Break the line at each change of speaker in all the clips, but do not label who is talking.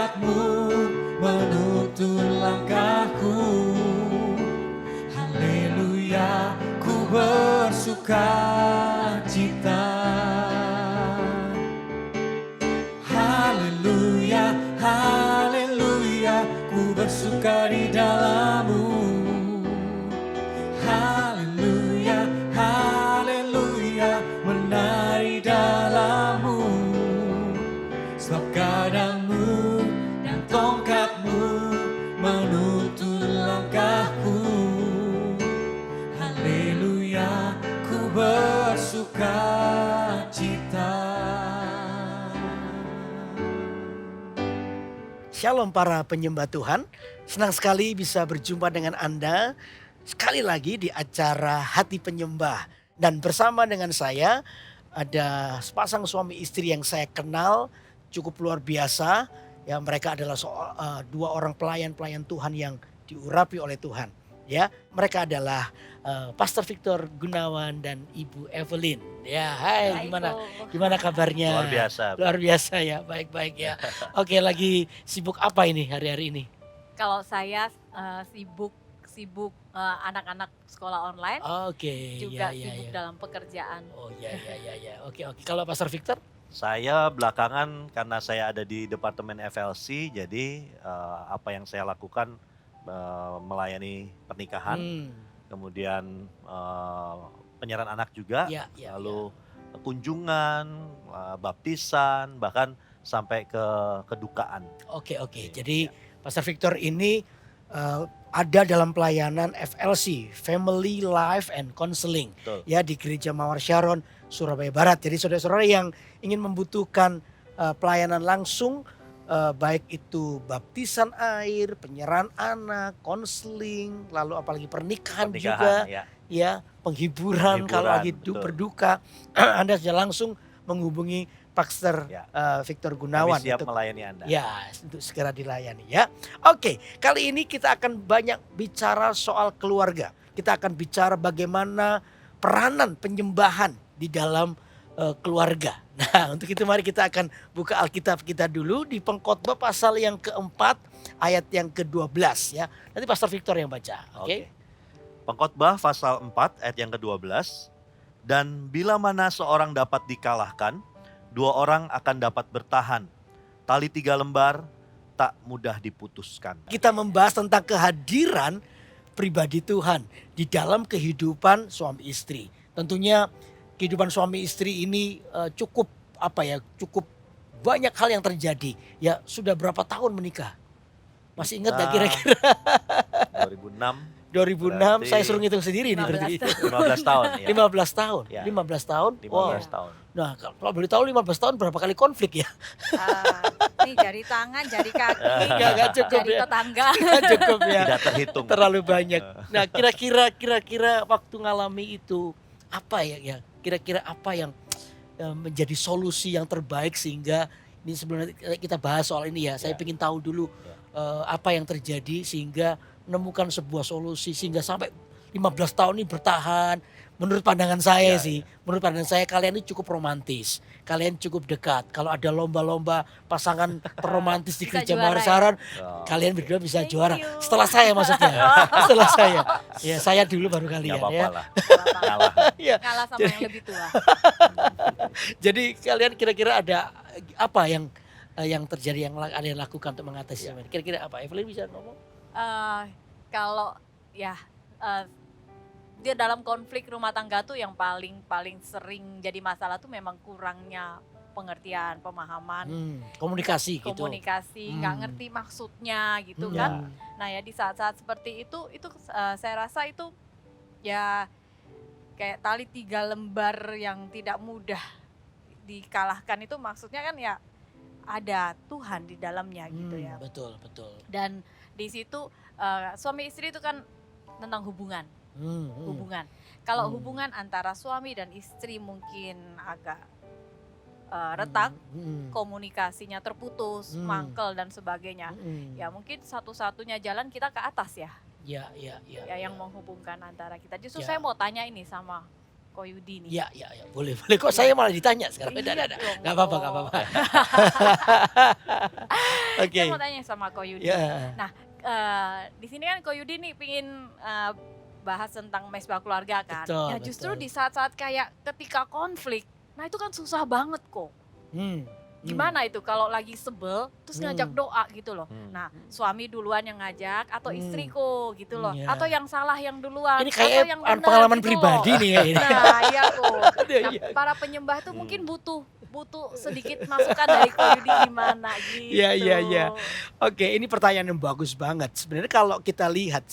berkat-Mu menuntun langkahku. Haleluya, ku bersuka cita. Haleluya, haleluya, ku bersuka di dalam-Mu. Haleluya, haleluya, menari dalam-Mu. Sebab kadang-Mu dan tongkat-Mu menuntun langkahku. Haleluya, ku bersuka cita.
Shalom para penyembah Tuhan, senang sekali bisa berjumpa dengan Anda sekali lagi di acara Hati Penyembah. Dan bersama dengan saya ada sepasang suami istri yang saya kenal cukup luar biasa. Ya, mereka adalah dua orang pelayan Tuhan yang diurapi oleh Tuhan. Ya, mereka adalah Pastor Victor Gunawan dan Ibu Evelyn. Ya, hai, gimana kabarnya?
Luar biasa.
Luar biasa ya, baik-baik ya. Oke, lagi sibuk apa ini hari-hari ini?
Kalau saya sibuk anak-anak sekolah online,
Oke,
juga
ya,
sibuk
ya.
dalam pekerjaan.
Oh ya. Oke. Kalau Pastor Victor?
Saya belakangan karena saya ada di Departemen FLC, jadi apa yang saya lakukan melayani pernikahan, kemudian penyerahan anak juga,
Ya.
lalu kunjungan, baptisan, bahkan sampai ke kedukaan.
Oke.
Oke,
Jadi
ya.
Pastor Victor ini ada dalam pelayanan FLC, Family Life and Counseling,
Betul.
ya di Gereja Mawar Sharon, Surabaya Barat. Jadi saudara-saudara yang ingin membutuhkan pelayanan langsung, baik itu baptisan air, penyerahan anak, konseling, lalu apalagi pernikahan juga, ya penghiburan kalau lagi
betul.
berduka, Anda bisa langsung menghubungi Pastor
Ya.
Victor Gunawan
Kami siap
untuk
melayani Anda.
ya untuk segera dilayani ya. Oke, kali ini kita akan banyak bicara soal keluarga. Kita akan bicara bagaimana peranan penyembahan di dalam keluarga. Nah, untuk itu mari kita akan buka Alkitab kita dulu di Pengkhotbah pasal yang keempat ayat yang ke-12 ya. Nanti Pastor Victor yang baca. Oke.
Pengkhotbah pasal 4 ayat yang ke-12. Dan bila mana seorang dapat dikalahkan, dua orang akan dapat bertahan. Tali 3 lembar tak mudah diputuskan.
Kita membahas tentang kehadiran pribadi Tuhan di dalam kehidupan suami istri. Tentunya kehidupan suami istri ini cukup banyak hal yang terjadi. Ya, sudah berapa tahun menikah? Masih ingat gak kira-kira?
2006.
2006,
Berarti
saya suruh ngitung sendiri nih berarti.
15 tahun. Ya.
15 tahun.
Ya.
15 tahun.
15
Wow.
tahun.
Nah, kalau boleh tahu 15 tahun berapa kali konflik ya?
Nih jari tangan, jari kaki,
Nggak cukup
jari
ya.
tetangga.
Cukup ya.
Tidak terhitung.
Terlalu banyak. Nah, kira-kira waktu ngalami itu apa ya? Kira-kira apa yang menjadi solusi yang terbaik sehingga ini sebelum kita bahas soal ini ya, saya
Ya.
ingin tahu dulu apa yang terjadi sehingga menemukan sebuah solusi sehingga sampai 15 tahun ini bertahan. Menurut pandangan saya menurut pandangan saya kalian ini cukup romantis. Kalian cukup dekat. Kalau ada lomba-lomba pasangan romantis di
Bisa
Gereja
juara
Mawar
ya?
Sharon,
Oh,
kalian berdua bisa
Thank
juara.
you.
Setelah saya maksudnya. Setelah saya. Ya, saya dulu baru
nggak
kalian
apa-apa
ya.
lah. Ngalah.
Ya.
Kalah sama yang lebih tua.
Jadi kalian kira-kira ada apa yang terjadi yang kalian lakukan untuk mengatasi semua ini? Kira-kira apa? Evelyn bisa ngomong?
Kalau ya dia dalam konflik rumah tangga tuh yang paling sering jadi masalah tuh memang kurangnya pengertian, pemahaman,
Komunikasi gitu.
komunikasi, nggak ngerti maksudnya gitu
Hmm.
kan. Nah ya di saat-saat seperti itu saya rasa itu ya kayak tali 3 lembar yang tidak mudah dikalahkan itu maksudnya kan ya ada Tuhan di dalamnya gitu ya.
Betul.
Dan di situ suami istri itu kan tentang hubungan. Hubungan. Kalau hubungan antara suami dan istri mungkin agak retak, komunikasinya terputus, mangkel dan sebagainya. Ya mungkin satu-satunya jalan kita ke atas ya.
Ya.
Ya yang menghubungkan antara kita. Justru
Ya.
saya mau tanya ini sama Ko Yudi nih.
Ya, boleh. Kok saya malah ditanya sekarang?
Iya
Tidak.
dong.
Gak apa-apa. Oke.
Saya mau tanya sama Ko Yudi.
Ya.
Nah, di sini kan Ko Yudi nih pingin bahas tentang mesbah keluarga kan.
Betul,
Ya justru
betul.
di saat-saat kayak ketika konflik, nah itu kan susah banget kok. Gimana itu kalau lagi sebel terus ngajak doa gitu loh. Nah, suami duluan yang ngajak atau istriku gitu loh.
Iya.
Atau yang salah yang duluan
Ini
atau
kayak
yang benar
pengalaman
gitu
pribadi
loh.
nih kayaknya.
Nah, iya kok. Nah,
Iya.
para penyembah tuh mungkin butuh sedikit masukan dari Ko Yudi gimana gitu.
Iya. Oke, ini pertanyaan yang bagus banget. Sebenarnya kalau kita lihat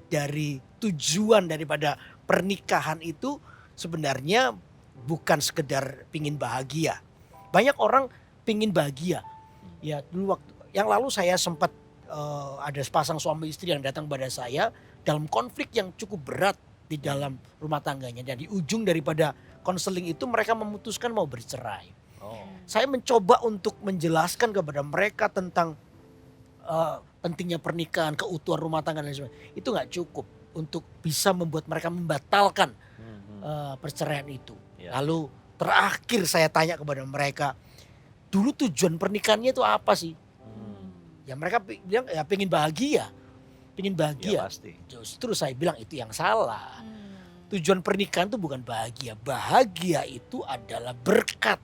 dari tujuan daripada pernikahan itu sebenarnya bukan sekedar pingin bahagia. Banyak orang pingin bahagia. Ya dulu waktu yang lalu saya sempat ada sepasang suami istri yang datang pada saya dalam konflik yang cukup berat di dalam rumah tangganya. Dan di ujung daripada konseling itu mereka memutuskan mau bercerai.
Oh.
Saya mencoba untuk menjelaskan kepada mereka tentang pentingnya pernikahan, keutuhan rumah tangga dan sebagainya. Itu nggak cukup untuk bisa membuat mereka membatalkan perceraian itu.
Ya.
Lalu terakhir saya tanya kepada mereka, dulu tujuan pernikahannya itu apa sih? Ya mereka bilang ya pengen bahagia.
Ya pasti.
Justru saya bilang itu yang salah. Tujuan pernikahan itu bukan bahagia. Bahagia itu adalah berkat,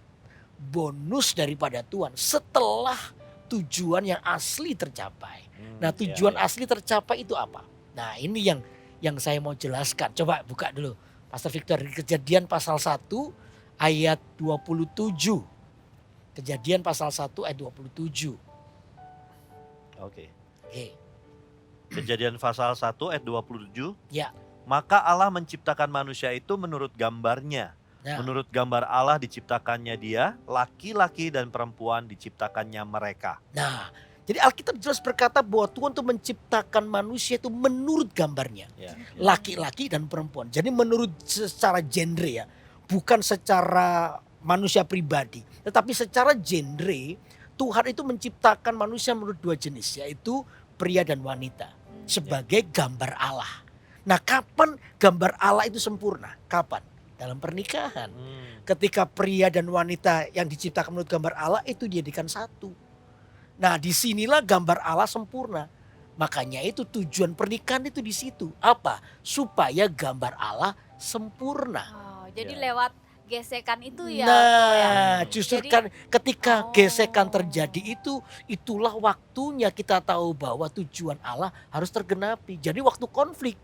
bonus daripada Tuhan setelah tujuan yang asli tercapai. Nah tujuan asli tercapai itu apa? Nah ini yang saya mau jelaskan. Coba buka dulu Pastor Victor, Kejadian pasal 1 ayat 27. Kejadian pasal 1 ayat 27.
Oke.
Oke.
Kejadian pasal 1 ayat 27.
Ya.
Maka Allah menciptakan manusia itu menurut gambarnya.
Nah,
Menurut gambar Allah diciptakannya dia, laki-laki dan perempuan diciptakannya mereka.
nah, jadi Alkitab jelas berkata bahwa Tuhan tuh menciptakan manusia itu menurut gambarnya.
Ya.
Laki-laki dan perempuan. Jadi menurut secara genre ya. Bukan secara manusia pribadi. Tetapi secara genre Tuhan itu menciptakan manusia menurut dua jenis. Yaitu pria dan wanita. Sebagai gambar Allah. Nah kapan gambar Allah itu sempurna? Kapan? Dalam pernikahan. Ketika pria dan wanita yang diciptakan menurut gambar Allah itu dijadikan satu. Nah disinilah gambar Allah sempurna. Makanya itu tujuan pernikahan itu di situ. Apa? Supaya gambar Allah sempurna.
Oh, jadi
Ya.
lewat gesekan itu ya.
Nah, justru
Jadi-
kan ketika
Oh.
gesekan terjadi itulah waktunya kita tahu bahwa tujuan Allah harus tergenapi. Jadi waktu konflik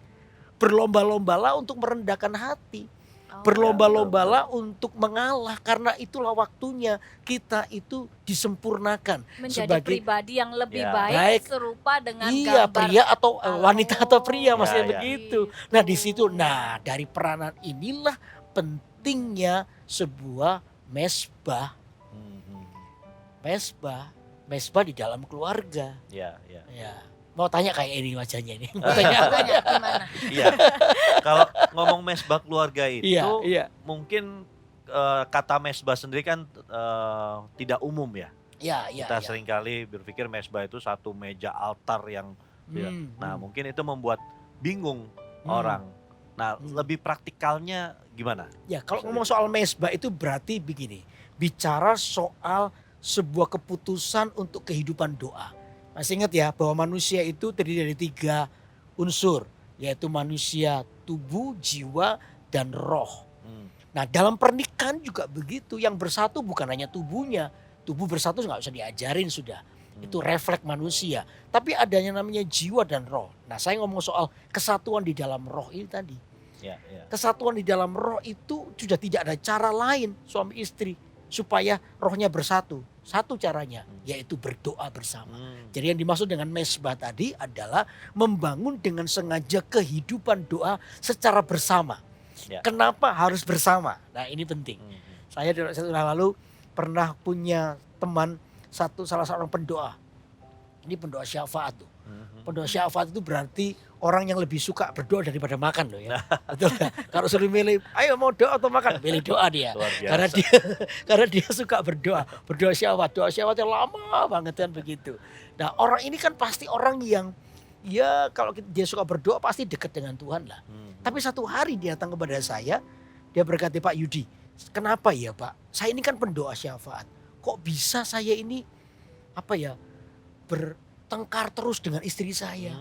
berlomba-lombalah untuk merendahkan hati.
Oh.
Berlomba-lombalah untuk mengalah karena itulah waktunya kita itu disempurnakan
Menjadi
sebagai
pribadi yang lebih
Ya.
baik,
Baik.
serupa dengan
iya
gambar
pria atau
Allah.
wanita atau pria maksudnya
Ya, ya.
begitu. Nah di situ, nah dari peranan inilah pentingnya sebuah mesbah di dalam keluarga.
Ya.
Ya, mau tanya kayak ini wajahnya ini. Mau tanya apa?
Tanya gimana?
Iya. Kalau ngomong mesbah keluarga itu
Iya.
mungkin kata mesbah sendiri kan tidak umum ya.
Iya.
Kita seringkali berpikir mesbah itu satu meja altar yang nah mungkin itu membuat bingung orang. Nah, lebih praktikalnya gimana?
Ya, kalau ngomong soal mesbah itu berarti begini. Bicara soal sebuah keputusan untuk kehidupan doa. Masih ingat ya bahwa manusia itu terdiri dari 3 unsur. Yaitu manusia, tubuh, jiwa, dan roh. Nah dalam pernikahan juga begitu. Yang bersatu bukan hanya tubuhnya. Tubuh bersatu nggak usah diajarin sudah. Itu refleks manusia. Tapi adanya namanya jiwa dan roh. Nah saya ngomong soal kesatuan di dalam roh ini tadi.
Ya.
Kesatuan di dalam roh itu sudah tidak ada cara lain suami istri. Supaya rohnya bersatu. Satu caranya yaitu berdoa bersama. Jadi yang dimaksud dengan mesbah tadi adalah membangun dengan sengaja kehidupan doa secara bersama.
Ya.
Kenapa harus bersama? Nah ini penting. Saya lalu pernah punya teman salah seorang pendoa. Ini pendoa syafaat tuh. Pendoa syafaat itu berarti orang yang lebih suka berdoa daripada makan loh ya. Betul kan? Kalau suruh milih, ayo mau doa atau makan? Pilih doa dia.
Luar biasa.
Karena dia suka berdoa. Berdoa syafaat. Doa syafaatnya lama banget kan begitu. Nah orang ini kan pasti orang yang ya kalau dia suka berdoa pasti dekat dengan Tuhan lah. Tapi satu hari dia datang kepada saya. Dia berkata, Pak Yudi, kenapa ya Pak? Saya ini kan pendoa syafaat. Kok bisa saya ini bertengkar terus dengan istri saya?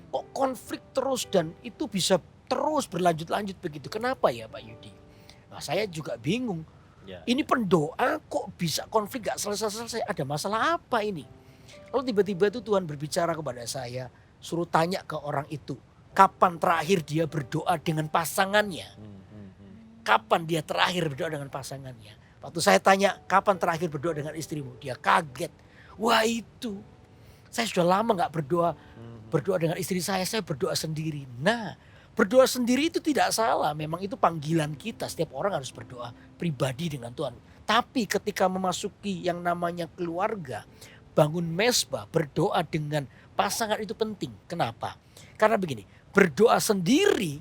Kok konflik terus dan itu bisa terus berlanjut-lanjut begitu. Kenapa ya Pak Yudi? Nah, saya juga bingung.
Ya.
Ini pendoa kok bisa konflik gak selesai-selesai. Ada masalah apa ini? Lalu tiba-tiba itu Tuhan berbicara kepada saya. Suruh tanya ke orang itu. Kapan terakhir dia berdoa dengan pasangannya? Kapan dia terakhir berdoa dengan pasangannya? Waktu saya tanya kapan terakhir berdoa dengan istrimu? Dia kaget. Wah itu. Saya sudah lama gak berdoa dengan istri saya berdoa sendiri. Nah, berdoa sendiri itu tidak salah. Memang itu panggilan kita. Setiap orang harus berdoa pribadi dengan Tuhan. Tapi ketika memasuki yang namanya keluarga, bangun mesbah, berdoa dengan pasangan itu penting. Kenapa? Karena begini, berdoa sendiri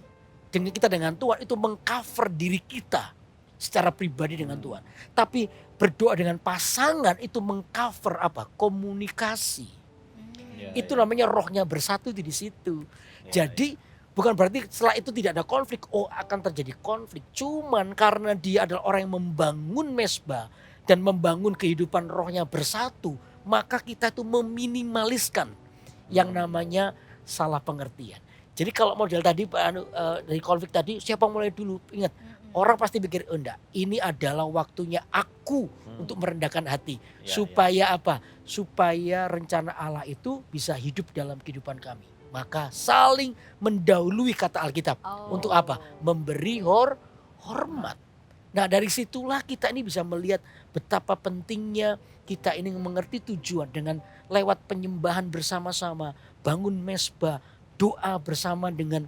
dengan Tuhan itu mengcover diri kita secara pribadi dengan Tuhan. Tapi berdoa dengan pasangan itu mengcover apa? Komunikasi. Itu namanya rohnya bersatu di situ. Jadi bukan berarti setelah itu tidak ada konflik. Oh, akan terjadi konflik. Cuman karena dia adalah orang yang membangun mesbah dan membangun kehidupan rohnya bersatu, maka kita itu meminimaliskan yang namanya salah pengertian. Jadi kalau model tadi dari konflik tadi, siapa mulai dulu? Ingat, orang pasti pikir, oh enggak, ini adalah waktunya aku untuk merendahkan hati. Supaya apa? Supaya rencana Allah itu bisa hidup dalam kehidupan kami. Maka saling mendahului kata Alkitab. Untuk apa? Memberi hormat. Nah dari situlah kita ini bisa melihat betapa pentingnya kita ini mengerti tujuan dengan lewat penyembahan bersama-sama, bangun mesbah, doa bersama dengan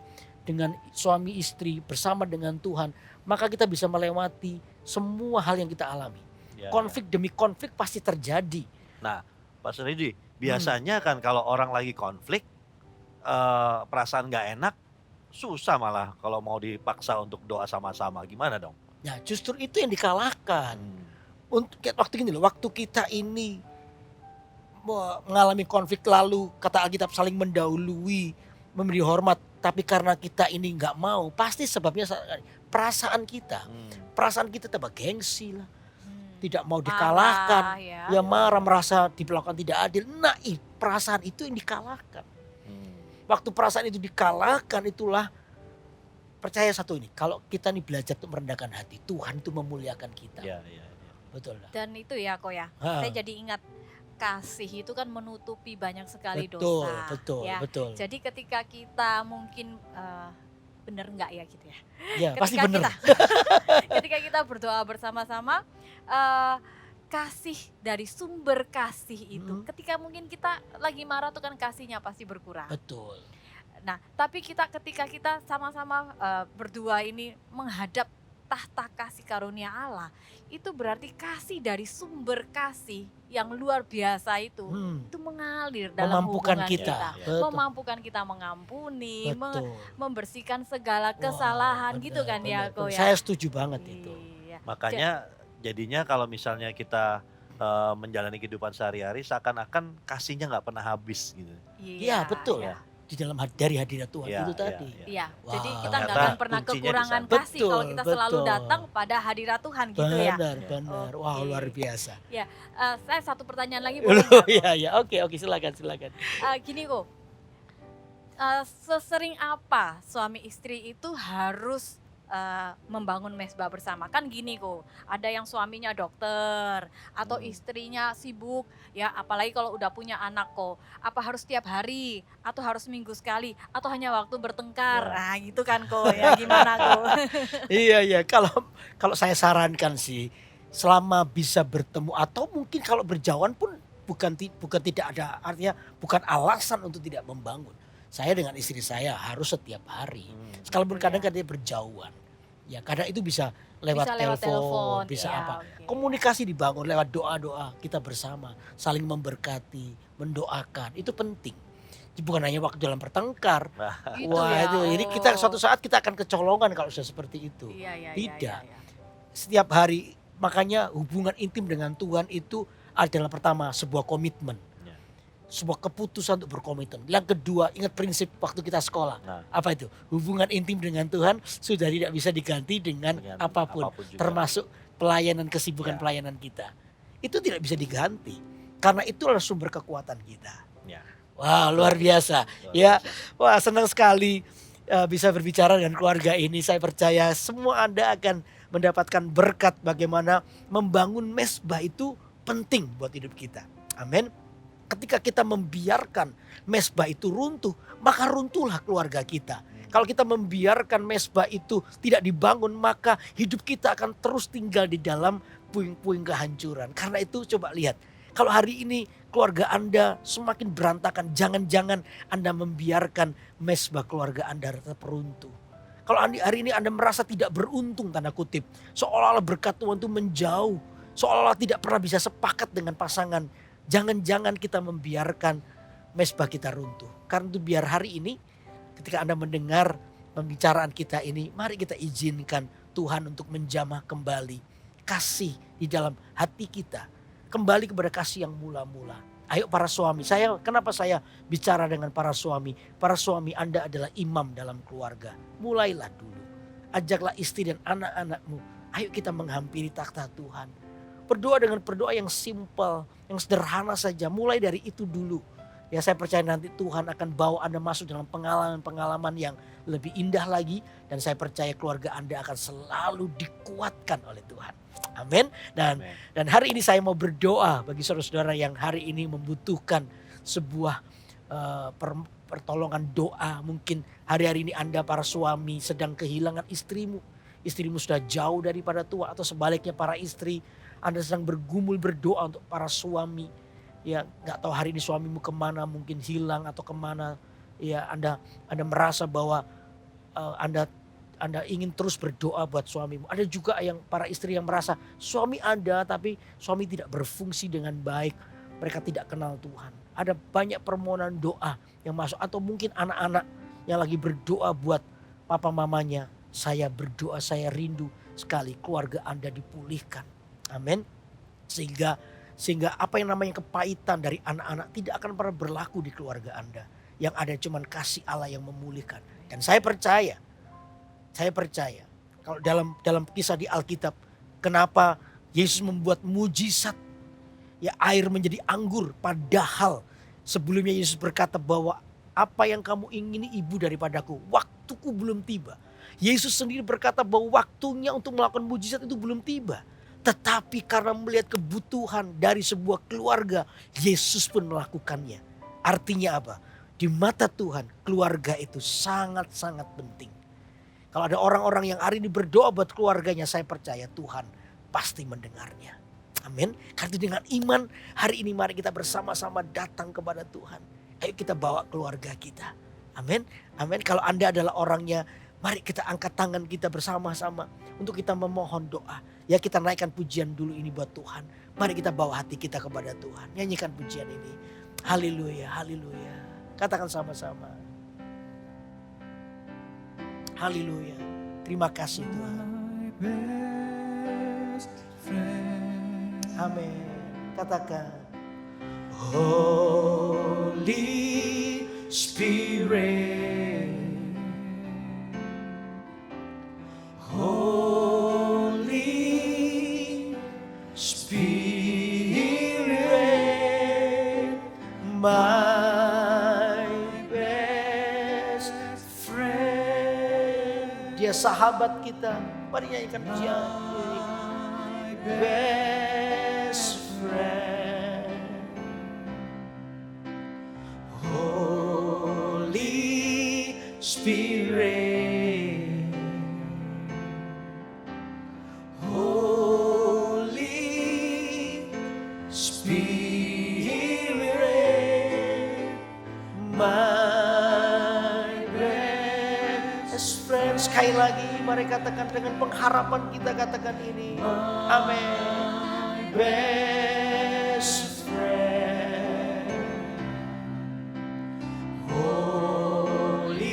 suami istri, bersama dengan Tuhan. Maka kita bisa melewati semua hal yang kita alami. Konflik demi konflik pasti terjadi.
Nah Pak Ridi, biasanya kan kalau orang lagi konflik, perasaan gak enak, susah malah kalau mau dipaksa untuk doa sama-sama. Gimana dong?
Nah justru itu yang dikalahkan. Waktu kita ini mengalami konflik lalu kata Alkitab saling mendahului, memberi hormat. Tapi karena kita ini gak mau, pasti sebabnya perasaan kita. Perasaan kita tambah gengsi lah. Tidak mau dikalahkan. Marah, merasa diperlakukan tidak adil. Nah perasaan itu yang dikalahkan. Waktu perasaan itu dikalahkan itulah percaya satu ini. Kalau kita nih belajar untuk merendahkan hati, Tuhan itu memuliakan kita. Betul lah.
Dan itu ya kok ya. Saya jadi ingat kasih itu kan menutupi banyak sekali dosa.
Betul.
Jadi ketika kita mungkin benar enggak ya gitu ya.
Ya pasti benar.
Ketika kita berdoa bersama-sama, kasih dari sumber kasih itu. Ketika mungkin kita lagi marah tuh kan kasihnya pasti berkurang.
Betul.
Nah tapi ketika kita sama-sama berdua ini menghadap tahta kasih karunia Allah, itu berarti kasih dari sumber kasih yang luar biasa itu mengalir dalam hubungan kita. Memampukan kita mengampuni, membersihkan segala kesalahan. Gitu kan ya Ko ya.
Saya setuju banget itu.
Makanya jadinya kalau misalnya kita menjalani kehidupan sehari-hari seakan-akan kasihnya nggak pernah habis gitu.
Iya betul. Di dalam dari hadirat Tuhan itu tadi.
Iya, jadi kita nggak akan pernah kekurangan kasih kalau kita selalu datang pada hadirat Tuhan gitu ya.
Benar. Wah luar biasa.
Ya, saya satu pertanyaan lagi boleh nggak?
Iya, oke, silakan.
Gini kok, sesering apa suami istri itu harus membangun mesbah bersama? Kan gini kok, ada yang suaminya dokter atau istrinya sibuk ya, apalagi kalau udah punya anak kok, apa harus tiap hari atau harus minggu sekali atau hanya waktu bertengkar? Nah gitu kan kok ya, gimana kok?
Iya, kalau saya sarankan sih selama bisa bertemu atau mungkin kalau berjauhan pun bukan tidak ada, artinya bukan alasan untuk tidak membangun. Saya dengan istri saya harus setiap hari. Sekalipun kadang dia berjauhan. Ya kadang itu bisa lewat telepon, bisa apa. Komunikasi dibangun lewat doa-doa kita bersama. Saling memberkati, mendoakan. Itu penting. Bukan hanya waktu dalam bertengkar. Jadi kita suatu saat kita akan kecolongan kalau sudah seperti itu. Tidak. Setiap hari, makanya hubungan intim dengan Tuhan itu adalah pertama sebuah komitmen. sebuah keputusan untuk berkomitmen. Yang kedua, ingat prinsip waktu kita sekolah.
Nah,
Apa itu? Hubungan intim dengan Tuhan sudah tidak bisa diganti dengan
dengan
apapun.
juga.
Termasuk pelayanan, kesibukan
Ya.
pelayanan kita. Itu tidak bisa diganti. Karena itulah sumber kekuatan kita.
Ya,
Wah, luar biasa.
luar
Ya,
biasa.
wah senang sekali bisa berbicara dengan keluarga ini. Saya percaya semua Anda akan mendapatkan berkat bagaimana membangun mesbah itu penting buat hidup kita. Amin. Ketika kita membiarkan mesbah itu runtuh, maka runtuhlah keluarga kita. Kalau kita membiarkan mesbah itu tidak dibangun, maka hidup kita akan terus tinggal di dalam puing-puing kehancuran. Karena itu coba lihat, kalau hari ini keluarga Anda semakin berantakan, jangan-jangan Anda membiarkan mesbah keluarga Anda tetap runtuh. Kalau hari ini Anda merasa tidak beruntung tanda kutip, seolah-olah berkat Tuhan itu menjauh, seolah-olah tidak pernah bisa sepakat dengan pasangan, jangan-jangan kita membiarkan mesbah kita runtuh. Karena itu biar hari ini ketika Anda mendengar pembicaraan kita ini, mari kita izinkan Tuhan untuk menjamah kembali kasih di dalam hati kita. Kembali kepada kasih yang mula-mula. Ayo para suami, kenapa saya bicara dengan para suami? Para suami Anda adalah imam dalam keluarga. Mulailah dulu. Ajaklah istri dan anak-anakmu. Ayo kita menghampiri takhta Tuhan. Berdoa dengan berdoa yang simpel, yang sederhana saja. Mulai dari itu dulu. Ya saya percaya nanti Tuhan akan bawa Anda masuk dalam pengalaman-pengalaman yang lebih indah lagi. Dan saya percaya keluarga Anda akan selalu dikuatkan oleh Tuhan. Amin. Dan hari ini saya mau berdoa bagi saudara-saudara yang hari ini membutuhkan sebuah pertolongan doa. Mungkin hari-hari ini Anda para suami sedang kehilangan istrimu. Istrimu sudah jauh daripada Tuhan, atau sebaliknya para istri Anda sedang bergumul berdoa untuk para suami. Ya gak tahu hari ini suamimu kemana, mungkin hilang atau kemana. Ya Anda merasa bahwa Anda ingin terus berdoa buat suamimu. Ada juga yang para istri yang merasa suami ada tapi suami tidak berfungsi dengan baik. Mereka tidak kenal Tuhan. Ada banyak permohonan doa yang masuk. Atau mungkin anak-anak yang lagi berdoa buat papa mamanya. Saya berdoa, saya rindu sekali keluarga Anda dipulihkan. Amin. Sehingga apa yang namanya kepahitan dari anak-anak tidak akan pernah berlaku di keluarga Anda. Yang ada cuman kasih Allah yang memulihkan. Dan saya percaya kalau dalam kisah di Alkitab, kenapa Yesus membuat mujizat ya air menjadi anggur, padahal sebelumnya Yesus berkata bahwa apa yang kamu ingini ibu daripadaku, waktuku belum tiba. Yesus sendiri berkata bahwa waktunya untuk melakukan mujizat itu belum tiba. Tetapi karena melihat kebutuhan dari sebuah keluarga, Yesus pun melakukannya. Artinya apa? Di mata Tuhan, keluarga itu sangat-sangat penting. Kalau ada orang-orang yang hari ini berdoa buat keluarganya, saya percaya Tuhan pasti mendengarnya. Amin. Karena dengan iman hari ini mari kita bersama-sama datang kepada Tuhan. Ayo kita bawa keluarga kita. Amin. Amin. Kalau Anda adalah orangnya, mari kita angkat tangan kita bersama-sama untuk kita memohon doa. Ya kita naikkan pujian dulu ini buat Tuhan. Mari kita bawa hati kita kepada Tuhan. Nyanyikan pujian ini. Haleluya, haleluya. Katakan sama-sama. Haleluya. Terima kasih Tuhan.
My best friend.
Amin. Katakan. Holy Spirit. Holy Spirit. My best friend. Dia sahabat kita. Mari nyanyikan pujian ini. Best friend. Holy Spirit. Holy Spirit. My best friend. Sekali lagi mari katakan dengan pengharapan kita, katakan ini. Amin. Best friend. Holy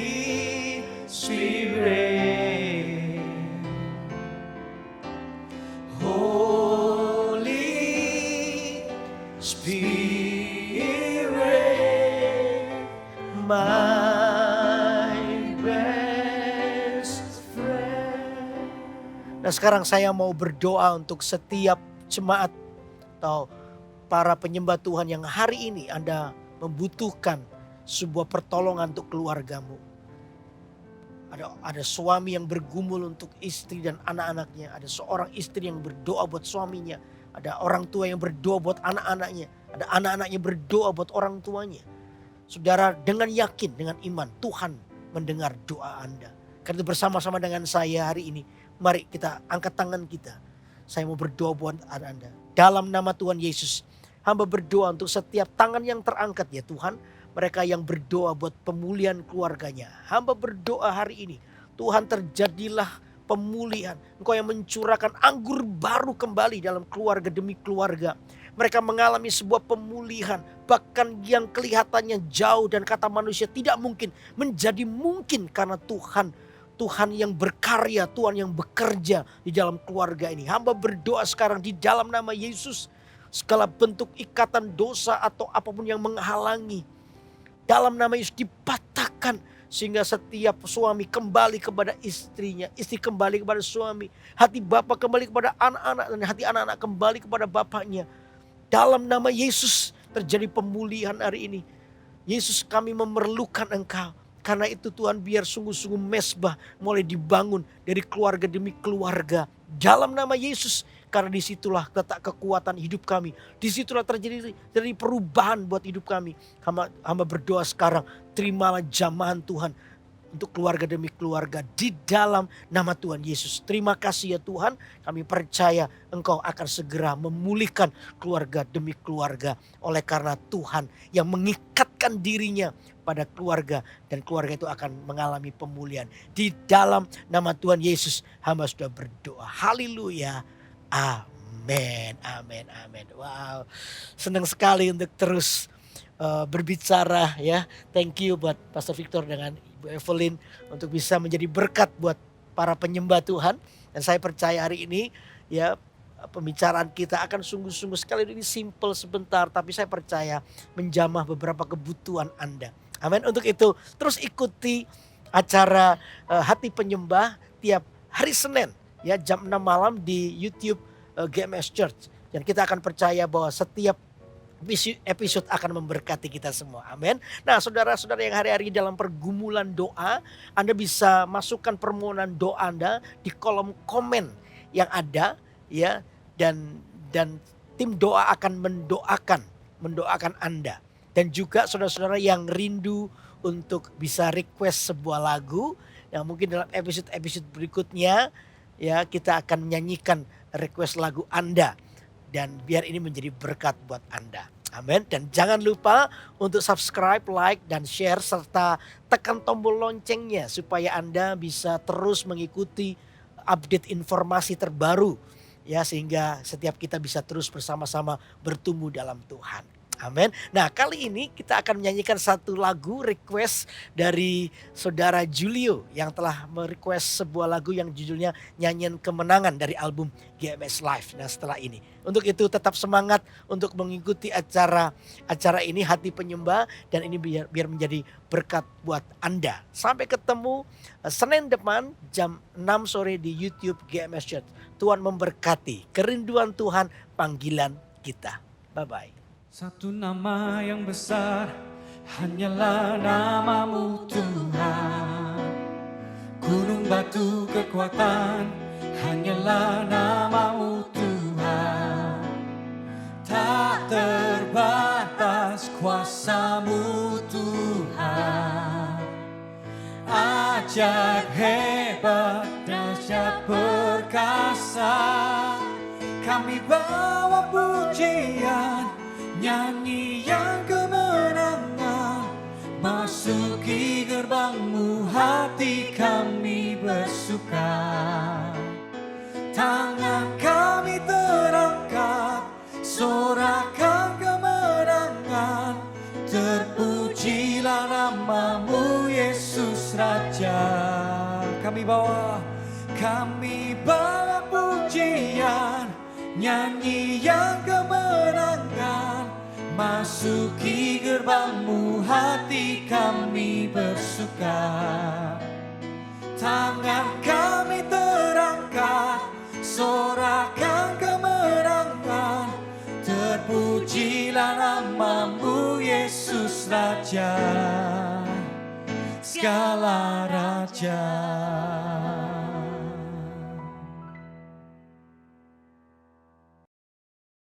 Spirit. Holy Spirit. my best friend. Nah sekarang saya mau berdoa untuk setiap jemaat atau para penyembah Tuhan yang hari ini Anda membutuhkan sebuah pertolongan untuk keluargamu. Ada suami yang bergumul untuk istri dan anak-anaknya. Ada seorang istri yang berdoa buat suaminya. Ada orang tua yang berdoa buat anak-anaknya. Ada anak-anaknya berdoa buat orang tuanya. Saudara, dengan yakin, dengan iman, Tuhan mendengar doa Anda. Karena itu bersama-sama dengan saya hari ini, mari kita angkat tangan kita. Saya mau berdoa buat Anda. Dalam nama Tuhan Yesus, hamba berdoa untuk setiap tangan yang terangkat ya Tuhan. Mereka yang berdoa buat pemulihan keluarganya. Hamba berdoa hari ini, Tuhan terjadilah pemulihan. Engkau yang mencurahkan anggur baru kembali dalam keluarga demi keluarga. Mereka mengalami sebuah pemulihan. Bahkan yang kelihatannya jauh dan kata manusia tidak mungkin. Menjadi mungkin karena Tuhan. Tuhan yang berkarya, Tuhan yang bekerja di dalam keluarga ini. Hamba berdoa sekarang di dalam nama Yesus. Segala bentuk ikatan dosa atau apapun yang menghalangi. Dalam nama Yesus dipatahkan. Sehingga setiap suami kembali kepada istrinya. Istri kembali kepada suami. Hati bapak kembali kepada anak-anak. Dan hati anak-anak kembali kepada bapaknya. Dalam nama Yesus terjadi pemulihan hari ini. Yesus, kami memerlukan Engkau. Karena itu Tuhan, biar sungguh-sungguh mesbah mulai dibangun dari keluarga demi keluarga. Dalam nama Yesus. Karena disitulah letak kekuatan hidup kami. Disitulah terjadi perubahan buat hidup kami. Hamba berdoa sekarang, terimalah jamahan Tuhan untuk keluarga demi keluarga di dalam nama Tuhan Yesus. Terima kasih ya Tuhan, kami percaya Engkau akan segera memulihkan keluarga demi keluarga. Oleh karena Tuhan yang mengikatkan dirinya pada keluarga, dan keluarga itu akan mengalami pemulihan. Di dalam nama Tuhan Yesus, hamba sudah berdoa. Haleluya. Amin, amin, amin. Wow, senang sekali untuk terus berbicara ya. Thank you buat Pastor Victor dengan Ibu Evelyn untuk bisa menjadi berkat buat para penyembah Tuhan. Dan saya percaya hari ini ya pembicaraan kita akan sungguh-sungguh sekali, ini simple sebentar, tapi saya percaya menjamah beberapa kebutuhan Anda. Amin. Untuk itu terus ikuti acara Hati Penyembah tiap hari Senin ya jam 6 malam di YouTube GMS Church. Dan kita akan percaya bahwa setiap episode akan memberkati kita semua. Amin. Nah saudara-saudara yang hari-hari dalam pergumulan doa, Anda bisa masukkan permohonan doa Anda di kolom komen yang ada ya. Dan tim doa akan mendoakan Anda. Dan juga saudara-saudara yang rindu untuk bisa request sebuah lagu. Yang mungkin dalam episode berikutnya ya kita akan menyanyikan request lagu Anda. Dan biar ini menjadi berkat buat Anda. Amin. Dan jangan lupa untuk subscribe, like, dan share. Serta tekan tombol loncengnya supaya Anda bisa terus mengikuti update informasi terbaru. Ya, sehingga setiap kita bisa terus bersama-sama bertumbuh dalam Tuhan. Amin. Nah kali ini kita akan menyanyikan satu lagu request dari saudara Julio yang telah merequest sebuah lagu yang judulnya Nyanyian Kemenangan dari album GMS Live. Nah setelah ini, untuk itu tetap semangat untuk mengikuti acara ini Hati Penyembah, dan ini biar menjadi berkat buat Anda. Sampai ketemu Senin depan jam 6 sore di YouTube GMS Church. Tuhan memberkati, kerinduan Tuhan, panggilan kita. Bye-bye.
Satu nama yang besar, hanyalah namamu Tuhan. Gunung batu kekuatan, hanyalah namamu Tuhan. Tak terbatas kuasamu Tuhan. Ajaib hebat, dahsyat perkasa. Kami bawa pujian, nyanyian kemenangan, masuki gerbangmu hati kami bersuka. Tangan kami terangkat, sorakan kemenangan, terpujilah namamu Yesus Raja. Kami bawa pujian, nyanyian kemenangan, Masuki gerbangmu hati kami bersuka. Tangan kami terangkat, sorakan kemenangan. Terpujilah namamu Yesus Raja, segala raja.